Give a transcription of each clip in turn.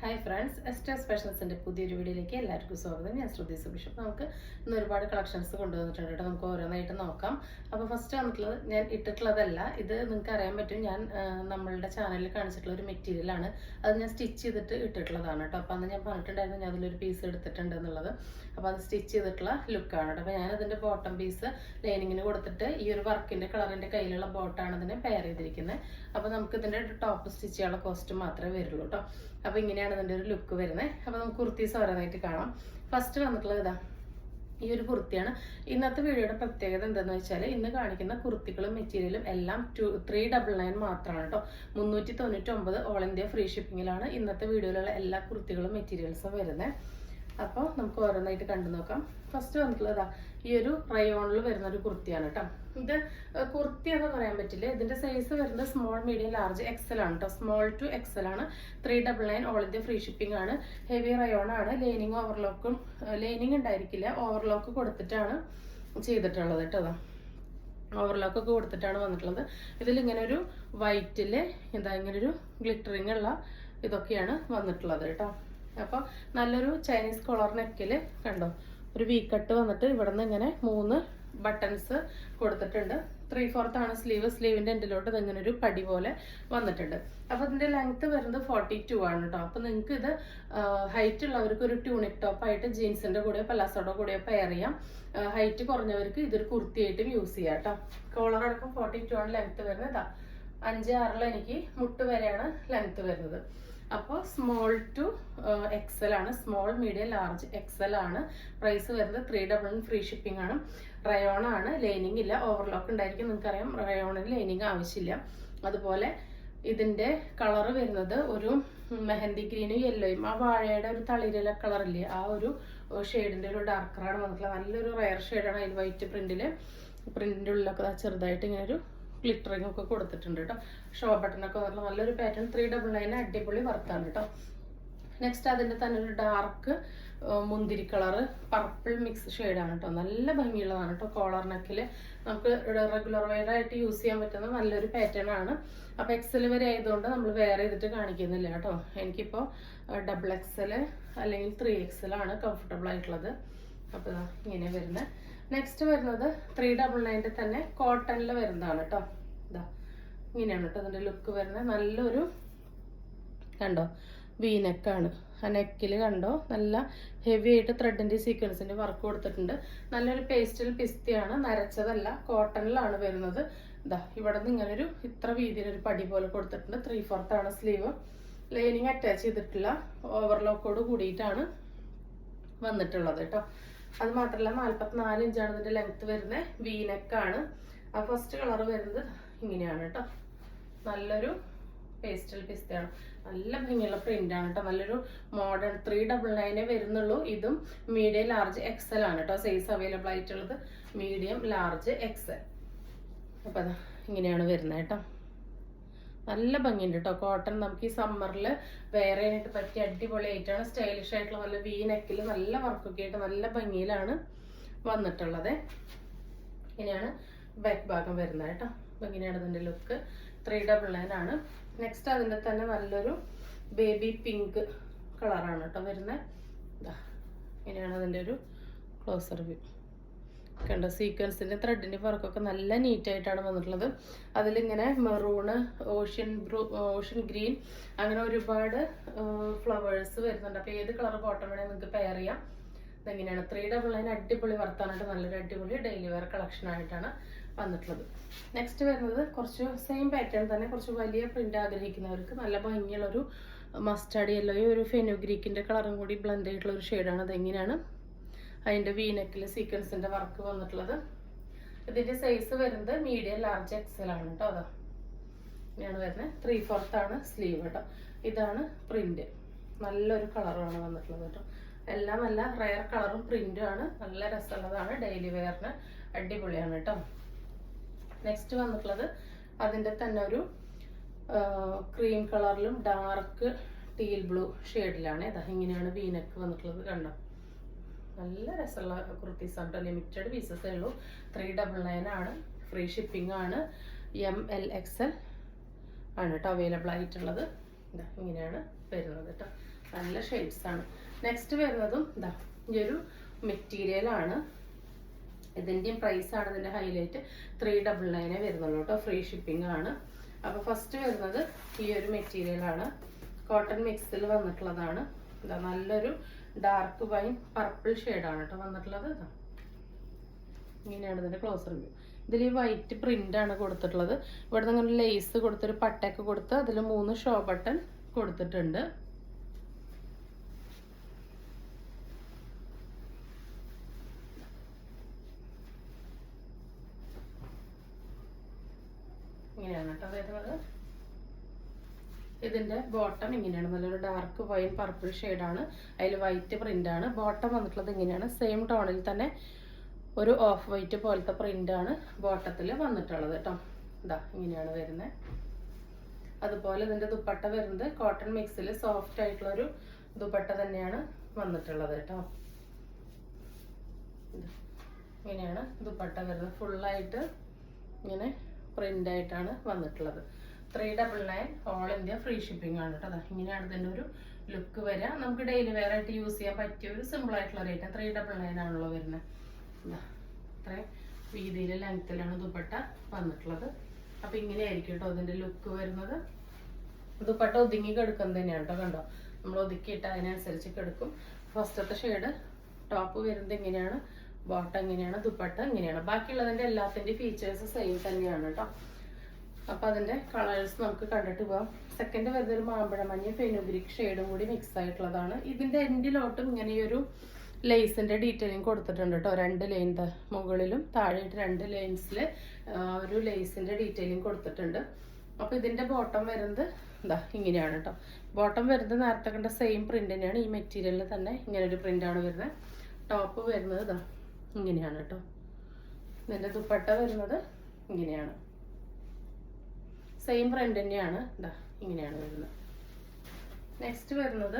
Hi friends, എസ്റ്റേഴ്സ് ഫാഷൻസിൻ്റെ പുതിയൊരു വീഡിയോയിലേക്ക് എല്ലാവർക്കും സ്വാഗതം. ഞാൻ ശ്രുതി സുബിഷ്. അപ്പോൾ നമുക്ക് ഇന്ന് ഒരുപാട് കളക്ഷൻസ് കൊണ്ടുവന്നിട്ടുണ്ട് കേട്ടോ. നമുക്ക് ഓരോന്നായിട്ട് നോക്കാം. അപ്പോൾ ഫസ്റ്റ് വന്നിട്ടുള്ളത് ഞാൻ ഇട്ടിട്ടുള്ളതല്ല, ഇത് നിങ്ങൾക്ക് അറിയാൻ പറ്റും. ഞാൻ നമ്മളുടെ ചാനലിൽ കാണിച്ചിട്ടുള്ള ഒരു മെറ്റീരിയലാണ്. അത് ഞാൻ സ്റ്റിച്ച് ചെയ്തിട്ട് ഇട്ടിട്ടുള്ളതാണ് കേട്ടോ. അപ്പോൾ അന്ന് ഞാൻ പറഞ്ഞിട്ടുണ്ടായിരുന്നു ഞാൻ അതിലൊരു പീസ് എടുത്തിട്ടുണ്ട് എന്നുള്ളത്. അപ്പോൾ അത് സ്റ്റിച്ച് ചെയ്തിട്ടുള്ള ലുക്കാണ് കേട്ടോ. അപ്പോൾ ഞാനതിൻ്റെ ബോട്ടം പീസ് ലൈനിങ്ങിന് കൊടുത്തിട്ട് ഈ ഒരു വർക്കിൻ്റെ കളറിൻ്റെ കയ്യിലുള്ള ബോട്ടാണ് ഇതിനെ പെയർ ചെയ്തിരിക്കുന്നത്. അപ്പോൾ നമുക്ക് ഇതിൻ്റെ ടോപ്പ് സ്റ്റിച്ച് ചെയ്യാനുള്ള കോസ്റ്റ് മാത്രമേ വരുള്ളൂ കേട്ടോ. അപ്പോൾ ഇങ്ങനെയാണ് ഇതിൻ്റെ ഒരു ലുക്ക് വരുന്നത്. അപ്പോൾ നമുക്ക് കുർത്തീസ് ഓരോന്നായിട്ട് കാണാം. ഫസ്റ്റ് വന്നിട്ടുള്ളത് ഇതാ ഈ ഒരു കുർത്തിയാണ്. ഇന്നത്തെ വീഡിയോയുടെ പ്രത്യേകത എന്താണെന്ന് വെച്ചാൽ ഇന്ന് കാണിക്കുന്ന കുർത്തികളും മെറ്റീരിയലും എല്ലാം 399 മാത്രമാണ് കേട്ടോ. 399 ഓൾ ഇന്ത്യ ഫ്രീ ഷിപ്പിങ്ങിലാണ് ഇന്നത്തെ വീഡിയോയിലുള്ള എല്ലാ കുർത്തികളും മെറ്റീരിയൽസും വരുന്നത്. അപ്പോൾ നമുക്ക് ഓരോന്നായിട്ട് കണ്ടു നോക്കാം. ഫസ്റ്റ് വന്നിട്ടുള്ളതാ ഈ ഒരു റയോണിൽ വരുന്ന ഒരു കുർത്തിയാണ് കേട്ടോ. ഇത് കുർത്തി എന്ന് പറയാൻ പറ്റില്ല. ഇതിന്റെ സൈസ് വരുന്നത് സ്മോൾ, മീഡിയം, ലാർജ്, എക്സൽ ആണ് കേട്ടോ. സ്മോൾ ടു എക്സൽ ആണ്. 399 ഓൾ ഇന്ത്യ ഫ്രീ ഷിപ്പിംഗ് ആണ്. ഹെവി റയോൺ ആണ്. ലൈനിങ് ഓവർലോക്കും ലൈനിങ് ഉണ്ടായിരിക്കില്ല, ഓവർലോക്ക് കൊടുത്തിട്ടാണ് ചെയ്തിട്ടുള്ളത് കേട്ടോ. ഓവർലോക്ക് ഒക്കെ കൊടുത്തിട്ടാണ് വന്നിട്ടുള്ളത്. ഇതിലിങ്ങനെ ഒരു വൈറ്റിൽ ഇങ്ങനെ ഒരു ഗ്ലിറ്ററിങ് ഉള്ള ഇതൊക്കെയാണ് വന്നിട്ടുള്ളത് കേട്ടോ. അപ്പോൾ നല്ലൊരു ചൈനീസ് കോളർ നെക്കിൽ കണ്ടോ ഒരു വി കട്ട് വന്നിട്ട് ഇവിടെ നിന്ന് ഇങ്ങനെ 3 ബട്ടൺസ് കൊടുത്തിട്ടുണ്ട്. 3/4 ആണ് സ്ലീവ്. സ്ലീവിൻ്റെ എൻഡിലോട്ട് ഇതിങ്ങനെ ഒരു പടി പോലെ വന്നിട്ടുണ്ട്. അപ്പോൾ ഇതിൻ്റെ ലെങ്ത് വരുന്നത് 42 ആണ് കേട്ടോ. അപ്പോൾ നിങ്ങൾക്ക് ഇത് ഹൈറ്റ് ഉള്ളവർക്ക് ഒരു ട്യൂണിക് ടോപ്പ് ആയിട്ട് ജീൻസിൻ്റെ കൂടെ പലാസോടെ കൂടെ പെയർ ചെയ്യാം. ഹൈറ്റ് കുറഞ്ഞവർക്ക് ഇതൊരു കുർത്തിയായിട്ടും യൂസ് ചെയ്യാം കേട്ടോ. കോളർ അടക്കം 42 ആണ് ലെങ്ത് വരുന്നത്. ഇതാ 5-6 എനിക്ക് മുട്ട് വരെയാണ് ലെങ്ത് വരുന്നത്. അപ്പോൾ സ്മോൾ ടു എക്സൽ ആണ്. സ്മോൾ, മീഡിയം, ലാർജ്, എക്സൽ ആണ്. പ്രൈസ് വരുന്നത് 399 ഫ്രീ ഷിപ്പിംഗ് ആണ്. റയോൺ ആണ്. ലൈനിങ് ഇല്ല, ഓവർലോക്ക് ഉണ്ടായിരിക്കും. നിങ്ങൾക്കറിയാം റയോണിന് ലൈനിങ് ആവശ്യമില്ല. അതുപോലെ ഇതിൻ്റെ കളർ വരുന്നത് ഒരു മെഹന്തി ഗ്രീനും യെല്ലോയും ആ വാഴയുടെ ഒരു തളിരില കളറില്ലേ ആ ഒരു ഷെയ്ഡിൻ്റെ ഒരു ഡാർക്കറാണ് വന്നിട്ടുള്ളത്. നല്ലൊരു റയർ ഷെയ്ഡാണ്. അതിൽ വൈറ്റ് പ്രിന്റിൻ്റെ ഉള്ളിലൊക്കെ ചെറുതായിട്ട് ഇങ്ങനെ ഒരു ഗ്ലിറ്ററിങ് ഒക്കെ കൊടുത്തിട്ടുണ്ട് കേട്ടോ. ഷോ ബട്ടണൊക്കെ വന്നിട്ടുള്ള നല്ലൊരു പാറ്റേൺ. 399 അടിപൊളി വർത്താണ് കേട്ടോ. നെക്സ്റ്റ് അതിൻ്റെ തന്നെ ഒരു ഡാർക്ക് മുന്തിരി കളറ് പർപ്പിൾ മിക്സ് ഷെയ്ഡാണ് കേട്ടോ. നല്ല ഭംഗിയുള്ളതാണ് കേട്ടോ. കോളർ നെക്കിൽ നമുക്ക് റെഗുലർ വെയർ ആയിട്ട് യൂസ് ചെയ്യാൻ പറ്റുന്ന നല്ലൊരു പാറ്റേൺ ആണ്. അപ്പോൾ എക്സൽ വരെ ആയതുകൊണ്ട് നമ്മൾ വെയർ ചെയ്തിട്ട് കാണിക്കുന്നില്ല കേട്ടോ. എനിക്കിപ്പോൾ XXL അല്ലെങ്കിൽ 3XL ആണ് കംഫർട്ടബിൾ ആയിട്ടുള്ളത്. അപ്പോൾ ഇങ്ങനെ വരുന്നത്. നെക്സ്റ്റ് വരുന്നത് 399 തന്നെ കോട്ടണിൽ വരുന്നതാണ് കേട്ടോ. ഇതാ ഇങ്ങനെയാണ് കേട്ടോ അതിൻ്റെ ലുക്ക് വരുന്നത്. നല്ലൊരു കണ്ടോ വി നെക്കാണ്. ആ നെക്കിൽ കണ്ടോ നല്ല ഹെവി ആയിട്ട് ത്രെഡിൻ്റെ സീക്വൻസിൻ്റെ വർക്ക് കൊടുത്തിട്ടുണ്ട്. നല്ലൊരു പേസ്റ്റൽ പിസ്തയാണ്, നരച്ചതല്ല. കോട്ടണിലാണ് വരുന്നത്. ഇതാ ഇവിടെ നിന്ന് ഇങ്ങനൊരു ഇത്ര വീതിയിലൊരു പടി പോലെ കൊടുത്തിട്ടുണ്ട്. 3/4 ആണ് സ്ലീവ്. ലൈനിങ് അറ്റാച്ച് ചെയ്തിട്ടില്ല. ഓവർലോക്കോട് കൂടിയിട്ടാണ് വന്നിട്ടുള്ളത് കേട്ടോ. അത് മാത്രമല്ല 44 ഇഞ്ചാണ് ഇതിൻ്റെ ലെങ്ത് വരുന്നത്. വി നെക്കാണ്. ആ ഫസ്റ്റ് കളർ വരുന്നത് ഇങ്ങനെയാണ് കേട്ടോ. നല്ലൊരു പേസ്റ്റൽ പിസ്തയാണ്. നല്ല ഭംഗിയുള്ള പ്രിന്റ് ആണ് കേട്ടോ. നല്ലൊരു മോഡേൺ 399 വരുന്നുള്ളൂ. ഇതും മീഡിയം, ലാർജ്, എക്സൽ ആണ് കേട്ടോ. സൈസ് അവൈലബിൾ ആയിട്ടുള്ളത് മീഡിയം, ലാർജ്, എക്സൽ. അപ്പോൾ അതാ ഇങ്ങനെയാണ് വരുന്നത് കേട്ടോ. നല്ല ഭംഗിയുണ്ട് കേട്ടോ. കോട്ടൺ നമുക്ക് ഈ സമ്മറിൽ വെയർ ചെയ്യാനായിട്ട് പറ്റിയ അടിപൊളിയായിട്ടാണ്. സ്റ്റൈലിഷ് ആയിട്ടുള്ള നല്ല വി നെക്കിൽ നല്ല വർക്കൊക്കെ ആയിട്ട് നല്ല ഭംഗിയിലാണ് വന്നിട്ടുള്ളത്. ഇങ്ങനെയാണ് ബാക്ക് ഭാഗം വരുന്നത് കേട്ടോ. അപ്പോൾ ഇങ്ങനെയാണ് ഇതിൻ്റെ ലുക്ക്. 399 ആണ്. നെക്സ്റ്റ് അതിൻ്റെ തന്നെ നല്ലൊരു ബേബി പിങ്ക് കളറാണ് കേട്ടോ വരുന്നത്. ഇങ്ങനെയാണ് അതിൻ്റെ ഒരു ക്ലോസർ വ്യൂ. കണ്ട സീക്വൻസിൻ്റെ ത്രെഡിൻ്റെ വർക്കൊക്കെ നല്ല നീറ്റായിട്ടാണ് വന്നിട്ടുള്ളത്. അതിലിങ്ങനെ മെറൂണ്, ഓഷ്യൻ ഗ്രീൻ അങ്ങനെ ഒരുപാട് ഫ്ലവേഴ്സ് വരുന്നുണ്ട്. അപ്പോൾ ഏത് കളർ ബോട്ടം വേണമെങ്കിൽ നിങ്ങൾക്ക് പെയർ ചെയ്യാം. ഇതെങ്ങനെയാണ് 399 അടിപൊളി വർത്താനായിട്ട് നല്ലൊരു അടിപൊളി ഡെയിലി വെയർ കളക്ഷൻ ആയിട്ടാണ് വന്നിട്ടുള്ളത്. നെക്സ്റ്റ് വരുന്നത് കുറച്ച് സെയിം പാറ്റേൺ തന്നെ കുറച്ച് വലിയ പ്രിന്റ് ആഗ്രഹിക്കുന്നവർക്ക് നല്ല ഭംഗിയുള്ളൊരു മസ്റ്റാർഡ് യെല്ലോയും ഒരു ഫെനുഗ്രീക്കിൻ്റെ കളറും കൂടി ബ്ലെൻഡ് ആയിട്ടുള്ള ഒരു ഷെയ്ഡാണ്. അതെങ്ങനെയാണ് അതിൻ്റെ വി നെക്കിൽ സീക്വൻസിൻ്റെ വർക്ക് വന്നിട്ടുള്ളത്. ഇതിൻ്റെ സൈസ് വരുന്നത് മീഡിയം, ലാർജ്, എക്സൽ ആണ് കേട്ടോ. അതാ ഇങ്ങനെയാണ് വരുന്നത്. 3/4 ആണ് സ്ലീവ് കേട്ടോ. ഇതാണ് പ്രിന്റ്. നല്ലൊരു കളറുമാണ് വന്നിട്ടുള്ളത് കേട്ടോ. എല്ലാം നല്ല റയർ കളറും പ്രിന്റും ആണ്. നല്ല രസമുള്ളതാണ്. ഡെയിലി വെയറിന് അടിപൊളിയാണ് കേട്ടോ. നെക്സ്റ്റ് വന്നിട്ടുള്ളത് അതിൻ്റെ തന്നെ ഒരു ക്രീം കളറിലും ഡാർക്ക് ടീൽ ബ്ലൂ ഷെയ്ഡിലാണ്. ഇതാ ഇങ്ങനെയാണ് വി നെക്ക് വന്നിട്ടുള്ളത്. കണ്ടോ നല്ല രസമുള്ള കുർത്തീസാണ്. ലിമിറ്റഡ് പീസസേ ഉള്ളൂ. 399 ആണ്. ഫ്രീ ഷിപ്പിംഗ് ആണ്. ML XL ആണ് കേട്ടോ അവൈലബിൾ ആയിട്ടുള്ളത്. ഇങ്ങനെയാണ് വരുന്നത് കേട്ടോ. നല്ല ഷെയ്ഡ്സ് ആണ്. നെക്സ്റ്റ് വരുന്നതും ഇതാ ഈ ഒരു മെറ്റീരിയലാണ്. ഇതിൻ്റെയും പ്രൈസാണ് ഇതിൻ്റെ ഹൈലൈറ്റ്. 399 വരുന്നുള്ളൂ കേട്ടോ. ഫ്രീ ഷിപ്പിംഗ് ആണ്. അപ്പോൾ ഫസ്റ്റ് വരുന്നത് ഈ ഒരു മെറ്റീരിയലാണ്. കോട്ടൺ മിക്സിൽ വന്നിട്ടുള്ളതാണ്. ഇതാ നല്ലൊരു ഡാർക്ക് വൈൻ പർപ്പിൾ ഷെയ്ഡാണ് കേട്ടോ വന്നിട്ടുള്ളത്. ഇതാ ഇങ്ങനെയാണ് ഇതിൻ്റെ ക്ലോസർ വ്യൂ. ഇതിൽ ഈ വൈറ്റ് പ്രിന്റ് ആണ് കൊടുത്തിട്ടുള്ളത്. ഇവിടെ നിന്ന് ലേസ് കൊടുത്തൊരു പട്ടയൊക്കെ കൊടുത്ത് അതിൽ 3 ഷോ ബട്ടൺ കൊടുത്തിട്ടുണ്ട്. ഇങ്ങനെയാണ് കേട്ടോ വരുന്നത്. ഇതിന്റെ ബോട്ടം ഇങ്ങനെയാണ്. നല്ലൊരു ഡാർക്ക് വൈൻ പർപ്പിൾ ഷെയ്ഡാണ്. അതിൽ വൈറ്റ് പ്രിന്റ് ആണ്. ബോട്ടം വന്നിട്ടുള്ളത് ഇങ്ങനെയാണ്. സെയിം ടോണിൽ തന്നെ ഒരു ഓഫ് വൈറ്റ് പോലത്തെ പ്രിന്റ് ആണ് ബോട്ടത്തിൽ വന്നിട്ടുള്ളത് കേട്ടോ. ഇതാ ഇങ്ങനെയാണ് വരുന്നത്. അതുപോലെ ഇതിന്റെ ദുപ്പട്ട വരുന്നത് കോട്ടൺ മിക്സിൽ സോഫ്റ്റ് ആയിട്ടുള്ള ഒരു ദുപ്പട്ട തന്നെയാണ് വന്നിട്ടുള്ളത് കേട്ടോ. ഇങ്ങനെയാണ് ദുപ്പട്ട വരുന്നത്. ഫുള്ളായിട്ട് ഇങ്ങനെ പ്രിന്റ് ആയിട്ടാണ് വന്നിട്ടുള്ളത്. 399 ഓൾ ഇന്ത്യ ഫ്രീ ഷിപ്പിംഗ് ആണ് കേട്ടോ. ഇങ്ങനെയാണ് ഇതിൻ്റെ ഒരു ലുക്ക് വരിക. നമുക്ക് ഡെയിലി വെയർ ആയിട്ട് യൂസ് ചെയ്യാൻ പറ്റിയ ഒരു സിമ്പിൾ ആയിട്ടുള്ള റേറ്റ്. 399 ആണല്ലോ വരുന്നത്. ഇത്രയും വീതിയിൽ ലെങ്ത്തിലാണ് ദുപ്പട്ട വന്നിട്ടുള്ളത്. അപ്പൊ ഇങ്ങനെയായിരിക്കും കേട്ടോ ഇതിന്റെ ലുക്ക് വരുന്നത്. ദുപ്പട്ട ഒതുങ്ങി കിടക്കുന്നത് തന്നെയാണ് കേട്ടോ. കണ്ടോ, നമ്മൾ ഒതുക്കിയിട്ട് അതിനനുസരിച്ച് കിടക്കും. ഫസ്റ്റത്തെ ഷെയ്ഡ് ടോപ്പ് വരുന്നത് ഇങ്ങനെയാണ്, ബോട്ടം ഇങ്ങനെയാണ്, ദുപ്പട്ട ഇങ്ങനെയാണ്. ബാക്കിയുള്ളതിന്റെ എല്ലാത്തിന്റെ ഫീച്ചേഴ്സ് സെയിം തന്നെയാണ് കേട്ടോ. അപ്പൊ അതിന്റെ കളേഴ്സ് നമുക്ക് കണ്ടിട്ട് പോവാം. സെക്കൻഡ് വരുന്നത് ഒരു മാമ്പഴ മഞ്ഞ ഫെനുഗ്രിക് ഷെയ്ഡും കൂടി മിക്സ് ആയിട്ടുള്ളതാണ്. ഇതിന്റെ എൻഡിലോട്ടും ഇങ്ങനെ ഒരു ലേസിന്റെ ഡീറ്റെയിലിംഗ് കൊടുത്തിട്ടുണ്ട് കേട്ടോ. 2 ലൈൻ മുകളിലും താഴെയായിട്ട് 2 ലൈൻസിൽ ഒരു ലേസിന്റെ ഡീറ്റെയിലിംഗ് കൊടുത്തിട്ടുണ്ട്. അപ്പൊ ഇതിന്റെ ബോട്ടം വരുന്നത് ഇതാ ഇങ്ങനെയാണ് കേട്ടോ. ബോട്ടം വരുന്നത് നേരത്തെ കണ്ട സെയിം പ്രിന്റ് തന്നെയാണ്. ഈ മെറ്റീരിയലിൽ തന്നെ ഇങ്ങനെ ഒരു പ്രിന്റ് ആണ് വരുന്നത്. ടോപ്പ് വരുന്നത് ഇതാ ഇങ്ങനെയാണ് കേട്ടോ. ഇതിന്റെ ദുപ്പട്ട വരുന്നത് ഇങ്ങനെയാണ്. സെയിം പ്രിന്റ് തന്നെയാണ്. ഇതാ ഇങ്ങനെയാണ് വരുന്നത്. നെക്സ്റ്റ് വരുന്നത്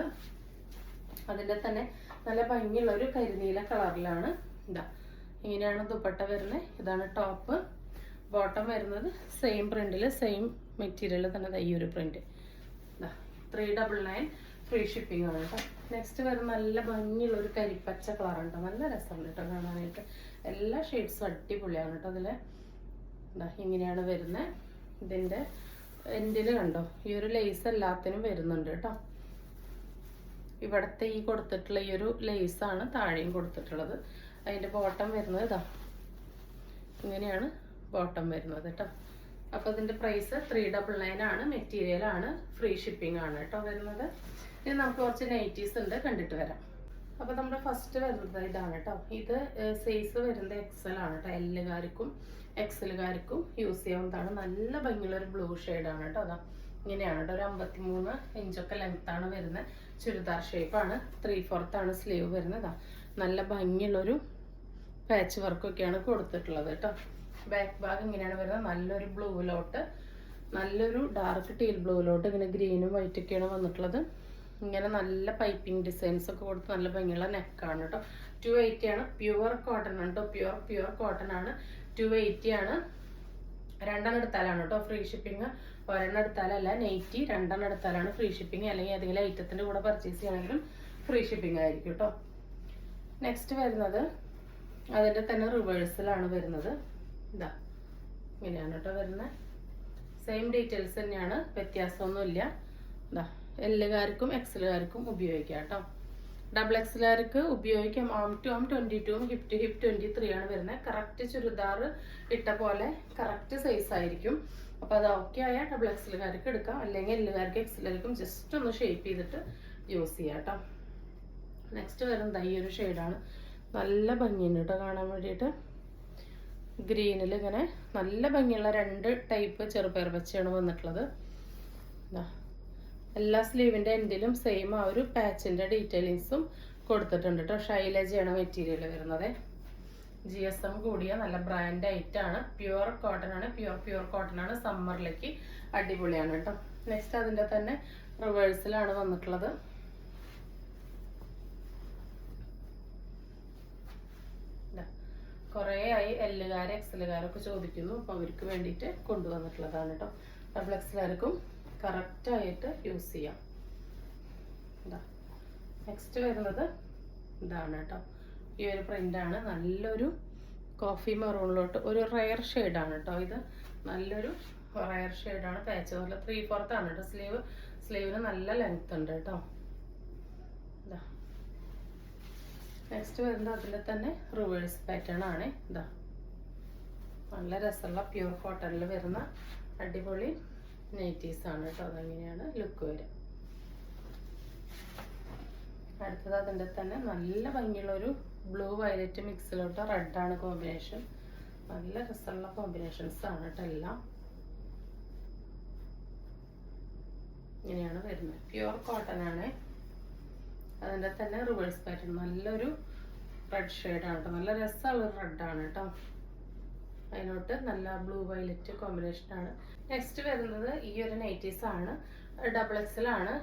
അതിന്റെ തന്നെ നല്ല ഭംഗിയുള്ള ഒരു കരിനീല കളറിലാണ്. ഇതാ ഇങ്ങനെയാണ് ദുപ്പട്ട വരുന്നത്. ഇതാണ് ടോപ്പ്. ബോട്ടം വരുന്നത് സെയിം പ്രിന്റിൽ സെയിം മെറ്റീരിയൽ തന്നെ ഈ ഒരു പ്രിന്റ്. 399 ഫ്രീ ഷിപ്പിംഗ് ആണ് കേട്ടോ. നെക്സ്റ്റ് വരുന്ന നല്ല ഭംഗിയുള്ള ഒരു കരിപ്പച്ച കളറാണ് കേട്ടോ. നല്ല രസമുണ്ട് കേട്ടോ കാണാനായിട്ട്. എല്ലാ ഷെയ്ഡ്സും അടിപൊളിയാണ് കേട്ടോ. അതിൽ ഇങ്ങനെയാണ് വരുന്നത്. ഇതിന്റെ എൻഡിൽ കണ്ടോ ഈ ഒരു ലേസ് എല്ലാത്തിനും വരുന്നുണ്ട് കേട്ടോ. ഇവിടത്തെ ഈ കൊടുത്തിട്ടുള്ള ഈ ഒരു ലേസാണ് താഴെയും കൊടുത്തിട്ടുള്ളത്. അതിന്റെ ബോട്ടം വരുന്നത് ഇതാ ഇങ്ങനെയാണ് ബോട്ടം വരുന്നത് കേട്ടോ. അപ്പൊ ഇതിന്റെ പ്രൈസ് 399 ആണ്. മെറ്റീരിയൽ ആണ്. ഫ്രീ ഷിപ്പിംഗ് ആണ് കേട്ടോ വരുന്നത്. ഇനി നമുക്ക് കുറച്ച് നൈറ്റീസ് ഉണ്ട്, കണ്ടിട്ട് വരാം. അപ്പൊ നമ്മുടെ ഫസ്റ്റ് വരുന്നത് ഇതാണ് കേട്ടോ. ഇത് സൈസ് വരുന്നത് XL ആണ് കേട്ടോ. എല്ലുകാർക്കും XL-കാർക്കും യൂസ് ചെയ്യാവുന്നതാണ്. നല്ല ഭംഗിയുള്ള ഒരു ബ്ലൂ ഷെയ്ഡാണ് കേട്ടോ. അതാ ഇങ്ങനെയാണ് കേട്ടോ. ഒരു 53 ഇഞ്ചൊക്കെ ലെങ്ത് ആണ് വരുന്നത്. ചുരിദാർ ഷേപ്പാണ്. 3/4 ആണ് സ്ലീവ് വരുന്നത്. നല്ല ഭംഗിയുള്ളൊരു പാച്ച് വർക്കൊക്കെയാണ് കൊടുത്തിട്ടുള്ളത് കേട്ടോ. ബാക്ക് ഭാഗം ഇങ്ങനെയാണ് വരുന്നത്. നല്ലൊരു ബ്ലൂവിലോട്ട്, നല്ലൊരു ഡാർക്ക് ടീൽ ബ്ലൂവിലോട്ട് ഇങ്ങനെ ഗ്രീനും വൈറ്റ് ഒക്കെയാണ് വന്നിട്ടുള്ളത്. ഇങ്ങനെ നല്ല പൈപ്പിംഗ് ഡിസൈൻസ് ഒക്കെ കൊടുത്ത് നല്ല ഭംഗിയുള്ള നെക്കാണ് കേട്ടോ. 280 ആണ്. പ്യുവർ കോട്ടൺ ആണ് കേട്ടോ. പ്യുവർ കോട്ടൺ ആണ്. 280 ആണ്. 2 എടുത്താലാണ് കേട്ടോ ഫ്രീ ഷിപ്പിംഗ്. 1 എടുത്താലല്ല. നൈറ്റി 2 എടുത്താലാണ് ഫ്രീ ഷിപ്പിംഗ്. അല്ലെങ്കിൽ ഏതെങ്കിലും ഐറ്റത്തിന്റെ കൂടെ പർച്ചേസ് ചെയ്യണമെങ്കിലും ഫ്രീ ഷിപ്പിംഗ് ആയിരിക്കും കേട്ടോ. നെക്സ്റ്റ് വരുന്നത് അതിന്റെ തന്നെ റിവേഴ്സിലാണ് വരുന്നത്. ഇതാ ഇങ്ങനെയാണ് കേട്ടോ വരുന്നത്. സെയിം ഡീറ്റെയിൽസ് തന്നെയാണ്, വ്യത്യാസമൊന്നുമില്ല. ഇതാ എല്ലുകാർക്കും XL-കാർക്കും ഉപയോഗിക്കാം കേട്ടോ. XXL-കാർക്ക് ഉപയോഗിക്കാം. ആം ടു ആം 22ഉം ഹിപ്പ് ടു ഹിപ്പ് 23 ആണ് വരുന്നത്. കറക്റ്റ് ചുരിദാർ ഇട്ട പോലെ കറക്റ്റ് സൈസ് ആയിരിക്കും. അപ്പൊ അത് ഓക്കെ ആയാൽ XXL-കാർക്ക് എടുക്കാം. അല്ലെങ്കിൽ എല്ലുകാർക്ക് XL-കാർക്കും ജസ്റ്റ് ഒന്ന് ഷേപ്പ് ചെയ്തിട്ട് യൂസ് ചെയ്യാം കേട്ടോ. നെക്സ്റ്റ് വരുന്നത് ഈ ഒരു ഷെയ്ഡാണ്. നല്ല ഭംഗിയുണ്ട് കേട്ടോ കാണാൻ വേണ്ടിയിട്ട്. ഗ്രീനിൽ ഇങ്ങനെ നല്ല ഭംഗിയുള്ള 2 ടൈപ്പ് ചെറുപയർ പച്ചയാണ് വന്നിട്ടുള്ളത്. എല്ലാ സ്ലീവിന്റെ എൻഡിലും സെയിം ആ ഒരു പാച്ചിന്റെ ഡീറ്റെയിലിങ്സും കൊടുത്തിട്ടുണ്ട് കേട്ടോ. ഷൈലജയാണ് മെറ്റീരിയൽ വരുന്നത്. GSM കൂടിയ നല്ല ബ്രാൻഡ് ഐറ്റാണ്. പ്യുവർ കോട്ടൺ ആണ്. പ്യുവർ കോട്ടൺ ആണ്. സമ്മറിലേക്ക് അടിപൊളിയാണ് കേട്ടോ. നെക്സ്റ്റ് അതിന്റെ തന്നെ റിവേഴ്സിലാണ് വന്നിട്ടുള്ളത്. കുറേ ആയി എല്ലുകാരെ XL-കാരൊക്കെ ചോദിക്കുന്നു. അപ്പൊ അവർക്ക് വേണ്ടിയിട്ട് കൊണ്ടുവന്നിട്ടുള്ളതാണ് കേട്ടോ. XL-കാർക്കും കറക്റ്റ് ആയിട്ട് യൂസ് ചെയ്യാം. നെക്സ്റ്റ് വരുന്നത് ഇതാണ് കേട്ടോ. ഈ ഒരു പ്രിൻ്റാണ്. നല്ലൊരു കോഫി മെറൂണിലോട്ട് ഒരു റയർ ഷെയ്ഡാണ് കേട്ടോ. ഇത് നല്ലൊരു റയർ ഷെയ്ഡാണ്. പാച്ച് പോലെ 3/4 ആണ് കേട്ടോ. സ്ലീവിന് നല്ല ലെങ്ത് ഉണ്ട് കേട്ടോ. ഇതാ നെക്സ്റ്റ് വരുന്നത് അതിൻ്റെ തന്നെ റിവേഴ്സ് പാറ്റേൺ ആണ്. ഇതാ നല്ല രസമുള്ള പ്യൂർ കോട്ടണിൽ വരുന്ന അടിപൊളി നൈറ്റീസ് ആണ് കേട്ടോ. അതങ്ങനെയാണ് ലുക്ക് വരിക. അടുത്തത് അതിൻ്റെ തന്നെ നല്ല ഭംഗിയുള്ളൊരു ബ്ലൂ വയലറ്റ് മിക്സിലോട്ട് റെഡാണ് കോമ്പിനേഷൻ. നല്ല രസമുള്ള കോമ്പിനേഷൻസ് ആണ് കേട്ടോ എല്ലാം. ഇങ്ങനെയാണ് വരുന്നത്. പ്യുവർ കോട്ടൺ ആണ്. അതിൻ്റെ തന്നെ റിവേഴ്സ് പാറ്റേൺ നല്ലൊരു റെഡ് ഷെയ്ഡാണ് കേട്ടോ. നല്ല രസമുള്ള റെഡാണ് കേട്ടോ. അതിനോട്ട് നല്ല ബ്ലൂ വയലറ്റ് കോമ്പിനേഷനാണ്. നെക്സ്റ്റ് വരുന്നത് ഈ ഒരു നൈറ്റീസ് ആണ്. XXL ആണ്.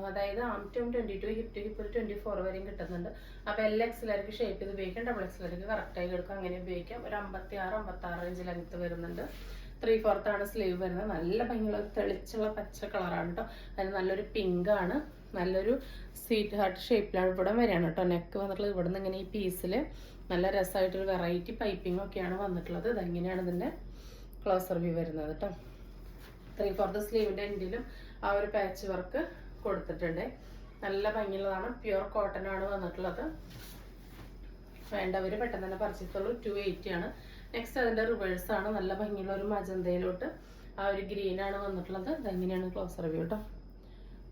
അതായത് ആംറ്റം 22, ഹിപ്പ് ടു ഹിപ്പ് 24 വരെയും കിട്ടുന്നുണ്ട്. അപ്പോൾ LXLർക്ക് ഷേപ്പ് ചെയ്ത് ഉപയോഗിക്കാം, XXLർക്ക് കറക്റ്റായി എടുക്കാം, അങ്ങനെ ഉപയോഗിക്കാം. ഒരു 56 ഇഞ്ച് ലെങ്ത്ത് വരുന്നുണ്ട്. 3/4 ആണ് സ്ലീവ് വരുന്നത്. നല്ല ഭംഗിയുള്ള തെളിച്ചുള്ള പച്ച കളറാണ് കേട്ടോ. അതിന് നല്ലൊരു പിങ്ക് ആണ്. നല്ലൊരു സ്വീറ്റ് ഹാർട്ട് ഷേപ്പിലാണ് ഇവിടെ വരികയാണ് കേട്ടോ. നെക്ക് വന്നിട്ടുള്ളത് ഇവിടെ നിന്ന് ഇങ്ങനെ ഈ പീസിൽ നല്ല രസമായിട്ടൊരു വെറൈറ്റി പൈപ്പിംഗ് ഒക്കെയാണ് വന്നിട്ടുള്ളത്. ഇതെങ്ങനെയാണ് ഇതിൻ്റെ ക്ലോസർ വ്യൂ വരുന്നത് കേട്ടോ. 3/4 സ്ലീവിൻ്റെ എൻഡിലും ആ ഒരു പാച്ച് വർക്ക് കൊടുത്തിട്ടുണ്ട്. നല്ല ഭംഗിയുള്ളതാണ്. പ്യുവർ കോട്ടൺ ആണ് വന്നിട്ടുള്ളത്. വേണ്ടവർ പെട്ടെന്ന് തന്നെ പർച്ചേസ് ചെയ്യുള്ളൂ. 280 ആണ്. നെക്സ്റ്റ് അതിൻ്റെ റിവേഴ്സ് ആണ്. നല്ല ഭംഗിയുള്ള ഒരു മജന്തയിലോട്ട് ആ ഒരു ഗ്രീൻ ആണ് വന്നിട്ടുള്ളത്. ഇതെങ്ങനെയാണ് ക്ലോസർ വ്യൂ കേട്ടോ.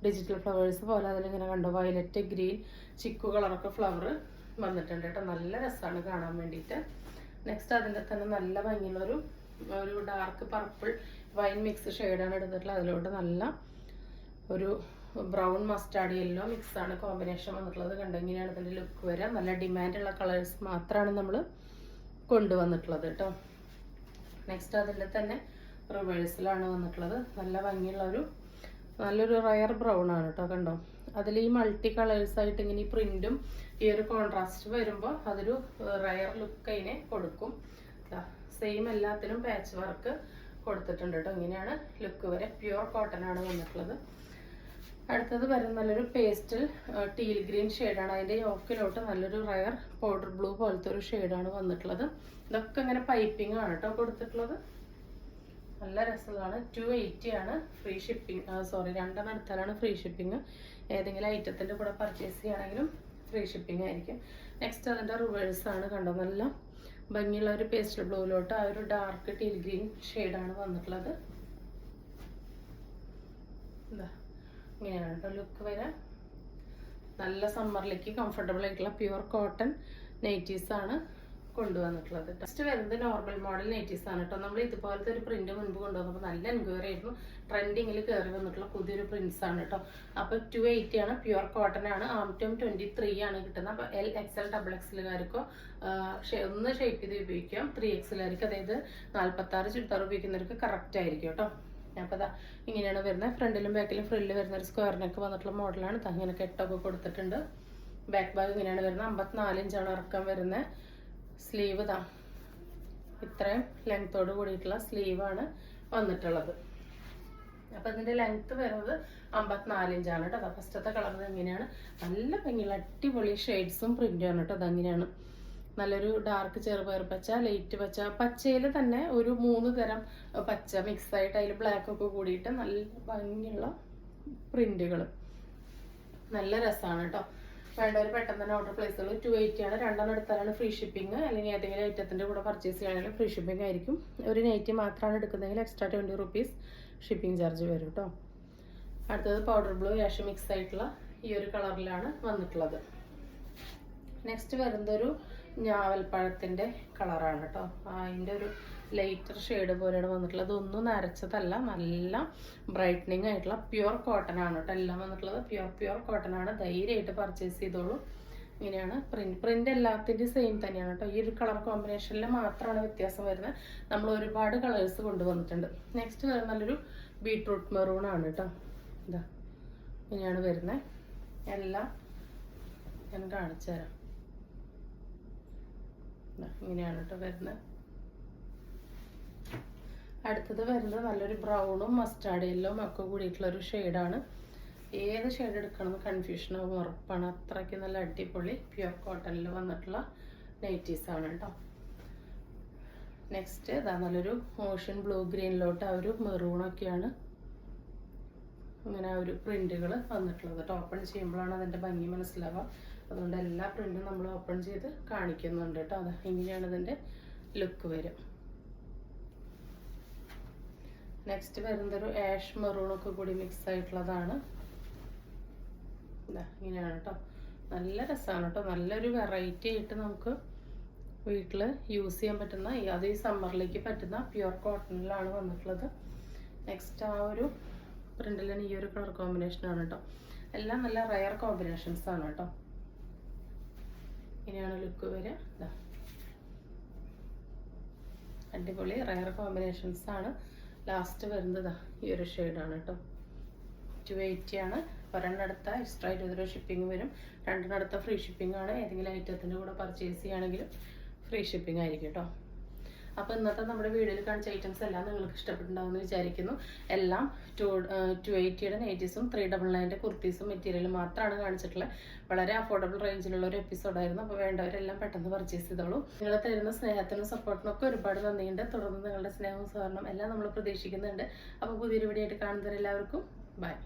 ഡിജിറ്റൽ ഫ്ലവേഴ്സ് പോലെ അതിലിങ്ങനെ കണ്ടോ, വയലറ്റ്, ഗ്രീൻ, ചിക്കു കളറൊക്കെ ഫ്ലവർ വന്നിട്ടുണ്ട് കേട്ടോ. നല്ല രസമാണ് കാണാൻ വേണ്ടിയിട്ട്. നെക്സ്റ്റ് അതിൻ്റെ തന്നെ നല്ല ഭംഗിയുള്ളൊരു ഡാർക്ക് പർപ്പിൾ വൈൻ മിക്സ് ഷെയ്ഡാണ് എടുത്തിട്ടുള്ളത്. അതിലോട്ട് നല്ല ഒരു ബ്രൗൺ മസ്റ്റാർഡ് യെല്ലോ മിക്സാണ് കോമ്പിനേഷൻ വന്നിട്ടുള്ളത്. കണ്ടോ ഇങ്ങനെയാണ് ഇതിൻ്റെ ലുക്ക് വരിക. നല്ല ഡിമാൻഡുള്ള കളേഴ്സ് മാത്രമാണ് നമ്മൾ കൊണ്ടുവന്നിട്ടുള്ളത് കേട്ടോ. നെക്സ്റ്റ് അതിൻ്റെ തന്നെ റിവേഴ്സിലാണ് വന്നിട്ടുള്ളത്. നല്ല ഭംഗിയുള്ളൊരു നല്ലൊരു റയർ ബ്രൗൺ ആണ് കേട്ടോ. കണ്ടോ അതിൽ ഈ മൾട്ടി കളേഴ്സായിട്ട് ഇങ്ങനെ ഈ പ്രിൻറ്റും ഈ ഒരു കോൺട്രാസ്റ്റ് വരുമ്പോൾ അതൊരു റയർ ലുക്ക് അതിനെ കൊടുക്കും. സെയിം എല്ലാത്തിനും പാച്ച് വർക്ക് കൊടുത്തിട്ടുണ്ട് കേട്ടോ. ഇങ്ങനെയാണ് ലുക്ക് വരെ. പ്യുവർ കോട്ടൺ ആണ് വന്നിട്ടുള്ളത്. അടുത്തത് വരുന്ന നല്ലൊരു പേസ്റ്റൽ ടീൽ ഗ്രീൻ ഷെയ്ഡാണ്. അതിൻ്റെ യോക്കിലോട്ട് നല്ലൊരു റയർ പൗഡർ ബ്ലൂ പോലത്തെ ഒരു ഷെയ്ഡാണ് വന്നിട്ടുള്ളത്. ഇതൊക്കെ ഇങ്ങനെ പൈപ്പിംഗ് ആണ് കേട്ടോ കൊടുത്തിട്ടുള്ളത്. നല്ല രസമാണ്. 280 ആണ്. ഫ്രീ ഷിപ്പിംഗ്, സോറി 2 എടുത്താലാണ് ഫ്രീ ഷിപ്പിംഗ്. ഏതെങ്കിലും ഐറ്റത്തിൻ്റെ കൂടെ പർച്ചേസ് ചെയ്യുകയാണെങ്കിലും ഫ്രീ ഷിപ്പിംഗ് ആയിരിക്കും. നെക്സ്റ്റ് അതിൻ്റെ റിവേഴ്സ് ആണ്. കണ്ടോ നല്ല ഭംഗിയുള്ള ഒരു പേസ്റ്റൽ ബ്ലൂയിലോട്ട് ആ ഒരു ഡാർക്ക് ടീൽ ഗ്രീൻ ഷെയ്ഡാണ് വന്നിട്ടുള്ളത്. എന്താ ഇങ്ങനെയാണ് കേട്ടോ ലുക്ക് വരെ. നല്ല സമ്മറിലേക്ക് കംഫർട്ടബിൾ ആയിട്ടുള്ള പ്യുവർ കോട്ടൺ നൈറ്റീസ് ആണ് കൊണ്ടുവന്നിട്ടുള്ളത്. നെക്സ്റ്റ് വരുന്നത് നോർമൽ മോഡൽ നൈറ്റീസ് ആണ് കേട്ടോ. നമ്മൾ ഇതുപോലത്തെ ഒരു പ്രിന്റ് മുൻപ് കൊണ്ടുവന്നപ്പോൾ നല്ല എൻക്വയറി ആയിരുന്നു. ട്രെൻഡിങ്ങിൽ കയറി വന്നിട്ടുള്ള പുതിയൊരു പ്രിന്റ്സ് ആണ് കേട്ടോ. അപ്പോൾ 280 ആണ്. പ്യുവർ കോട്ടൺ ആണ്. ആംറ്റം 23 ആണ് കിട്ടുന്നത്. അപ്പോൾ LXL XXLകാർക്കോ ഒന്ന് ഷേപ്പ് ചെയ്ത് ഉപയോഗിക്കാം. 3XLകാർക്ക് അതായത് 46 ചുരിദാർ ഉപയോഗിക്കുന്നവർക്ക് കറക്റ്റ് ആയിരിക്കും കേട്ടോ. അപ്പോൾ അതാ ഇങ്ങനെയാണ് വരുന്നത്. ഫ്രണ്ടിലും ബാക്കിലും ഫ്രില്ല് വരുന്ന ഒരു സ്ക്വയറിനൊക്കെ വന്നിട്ടുള്ള മോഡലാണ്. അങ്ങനെ കെട്ടൊക്കെ കൊടുത്തിട്ടുണ്ട്. ബാക്ക് ബാഗ് ഇങ്ങനെയാണ് വരുന്നത്. 54 ഇഞ്ചാണ് ഇറക്കം വരുന്നത്. സ്ലീവ് ഇതാ ഇത്രയും ലെങ്ത്തോട് കൂടിയിട്ടുള്ള സ്ലീവാണ് വന്നിട്ടുള്ളത്. അപ്പോൾ ഇതിൻ്റെ ലെങ്ത്ത് വരുന്നത് 54 ഇഞ്ചാണ് കേട്ടോ. ഫസ്റ്റത്തെ കളർ എങ്ങനെയാണ് നല്ല ഭംഗിയുള്ള അടിപൊളി ഷെയ്ഡ്സും പ്രിന്റും ആണ് കേട്ടോ. അതങ്ങനെയാണ് നല്ലൊരു ഡാർക്ക് ചെറുപയർ പച്ച, ലൈറ്റ് പച്ച, പച്ചയിൽ തന്നെ ഒരു 3 തരം പച്ച മിക്സായിട്ട് അതിൽ ബ്ലാക്ക് ഒക്കെ കൂടിയിട്ട് നല്ല ഭംഗിയുള്ള പ്രിന്റുകൾ. നല്ല രസമാണ് കേട്ടോ. വേണ്ടവർ പെട്ടെന്ന് തന്നെ ഓർഡർ പ്ലേസ് ചെയ്യുള്ളൂ. 280 ആണ്. 2 എടുത്താലാണ് ഫ്രീ ഷിപ്പിംഗ്. അല്ലെങ്കിൽ ഏതെങ്കിലും ഐറ്റത്തിൻ്റെ കൂടെ പർച്ചേസ് ചെയ്യുകയാണെങ്കിൽ ഫ്രീ ഷിപ്പിംഗ് ആയിരിക്കും. ഒരു നൈറ്റി മാത്രമാണ് എടുക്കുന്നതെങ്കിൽ എക്സ്ട്രാ 20 rupees ഷിപ്പിംഗ് ചാർജ് വരും കേട്ടോ. അടുത്തത് പൗഡർ ബ്ലൂ ആഷ് മിക്സ് ആയിട്ടുള്ള ഈ ഒരു കളറിലാണ് വന്നിട്ടുള്ളത്. നെക്സ്റ്റ് വരുന്നതൊരു ഞാവൽപ്പഴത്തിൻ്റെ കളറാണ് കേട്ടോ. അതിൻ്റെ ഒരു ലൈറ്റർ ഷെയ്ഡ് പോലെയാണ് വന്നിട്ടുള്ളത്. ഒന്നും നരച്ചതല്ല, നല്ല ബ്രൈറ്റനിങ് ആയിട്ടുള്ള പ്യുവർ കോട്ടൺ ആണ് കേട്ടോ എല്ലാം വന്നിട്ടുള്ളത്. പ്യുവർ കോട്ടൺ ആണ്. ധൈര്യമായിട്ട് പർച്ചേസ് ചെയ്തോളൂ. ഇങ്ങനെയാണ് പ്രിന്റ് എല്ലാത്തിൻ്റെയും സെയിം തന്നെയാണ് കേട്ടോ. ഈ ഒരു കളർ കോമ്പിനേഷനിൽ മാത്രമാണ് വ്യത്യാസം വരുന്നത്. നമ്മൾ ഒരുപാട് കളേഴ്സ് കൊണ്ടുവന്നിട്ടുണ്ട്. നെക്സ്റ്റ് വരുന്ന നല്ലൊരു ബീട്രൂട്ട് മെറൂൺ ആണ് കേട്ടോ. ഇതാ ഇങ്ങനെയാണ് വരുന്നത്. എല്ലാം ഞാൻ കാണിച്ചു തരാം. ഇങ്ങനെയാണ് കേട്ടോ വരുന്നത്. അടുത്തത് വരുന്നത് നല്ലൊരു ബ്രൗണും മസ്റ്റാർഡ് യെല്ലോയും ഒക്കെ കൂടിയിട്ടുള്ളൊരു ഷെയ്ഡാണ്. ഏത് ഷെയ്ഡ് എടുക്കണമെന്ന് കൺഫ്യൂഷൻ ആവും, ഉറപ്പാണ്. അത്രയ്ക്ക് നല്ല അടിപൊളി പ്യുർ കോട്ടണിൽ വന്നിട്ടുള്ള നൈറ്റീസാണ് കേട്ടോ. നെക്സ്റ്റ് ഇതാ നല്ലൊരു ഓഷ്യൻ ബ്ലൂ ഗ്രീനിലോട്ട് ആ ഒരു മെറൂണൊക്കെയാണ് ഇങ്ങനെ ആ ഒരു പ്രിന്റുകൾ വന്നിട്ടുള്ളത് കേട്ടോ. ഓപ്പൺ ചെയ്യുമ്പോഴാണ് അതിൻ്റെ ഭംഗി മനസ്സിലാവുക. അതുകൊണ്ട് എല്ലാ പ്രിന്റും നമ്മൾ ഓപ്പൺ ചെയ്ത് കാണിക്കുന്നുണ്ട് കേട്ടോ. അതാ ഇങ്ങനെയാണ് ഇതിൻ്റെ ലുക്ക് വരും. നെക്സ്റ്റ് വരുന്നതൊരു ആഷ് മെറൂണൊക്കെ കൂടി മിക്സ് ആയിട്ടുള്ളതാണ്. ഇതാ ഇങ്ങനെയാണ് കേട്ടോ. നല്ല രസമാണ് കേട്ടോ. നല്ലൊരു വെറൈറ്റി ആയിട്ട് നമുക്ക് വീട്ടിൽ യൂസ് ചെയ്യാൻ പറ്റുന്ന, അത് ഈ സമ്മറിലേക്ക് പറ്റുന്ന പ്യുർ കോട്ടണിലാണ് വന്നിട്ടുള്ളത്. നെക്സ്റ്റ് ആ ഒരു പ്രിന്റിലാണ് ഈ ഒരു കളർ കോമ്പിനേഷനാണ് കേട്ടോ. എല്ലാം നല്ല റയർ കോമ്പിനേഷൻസ് ആണ് കേട്ടോ. ഇങ്ങനെയാണ് ലുക്ക് വരിക. ഇതാ അടിപൊളി റയർ കോമ്പിനേഷൻസ് ആണ്. ലാസ്റ്റ് വരുന്നത് ഈ ഒരു ഷെയ്ഡാണ് കേട്ടോ. 280 ആണ്. ഒരെണ്ണെടുത്ത എക്സ്ട്രാ 20 രൂപ ഷിപ്പിംഗ് വരും. രണ്ടെണ്ണെടുത്ത ഫ്രീ ഷിപ്പിംഗ് ആണ്. ഏതെങ്കിലും ഐറ്റത്തിൻ്റെ കൂടെ പർച്ചേസ് ചെയ്യുകയാണെങ്കിലും ഫ്രീ ഷിപ്പിംഗ് ആയിരിക്കും കേട്ടോ. അപ്പോൾ ഇന്നത്തെ നമ്മുടെ വീഡിയോയിൽ കാണിച്ച ഐറ്റംസ് എല്ലാം നിങ്ങൾക്ക് ഇഷ്ടപ്പെട്ടുണ്ടാവുമെന്ന് വിചാരിക്കുന്നു. എല്ലാം 280യുടെ നൈറ്റീസും 399ൻ്റെ കുർത്തീസും മെറ്റീരിയലും മാത്രമാണ് കാണിച്ചിട്ടുള്ളത്. വളരെ അഫോർഡബിൾ റേഞ്ചിലുള്ള ഒരു എപ്പിസോഡായിരുന്നു. അപ്പോൾ വേണ്ടവരെല്ലാം പെട്ടെന്ന് പർച്ചേസ് ചെയ്തോളൂ. നിങ്ങൾ തരുന്ന സ്നേഹത്തിനും സപ്പോർട്ടിനും ഒക്കെ ഒരുപാട് നന്ദിയുണ്ട്. തുടർന്ന് നിങ്ങളുടെ സ്നേഹവും സഹകരണം എല്ലാം നമ്മൾ പ്രതീക്ഷിക്കുന്നുണ്ട്. അപ്പോൾ പുതിയൊരു വീഡിയോ ആയിട്ട് കാണുന്നവരെല്ലാവർക്കും ബൈ.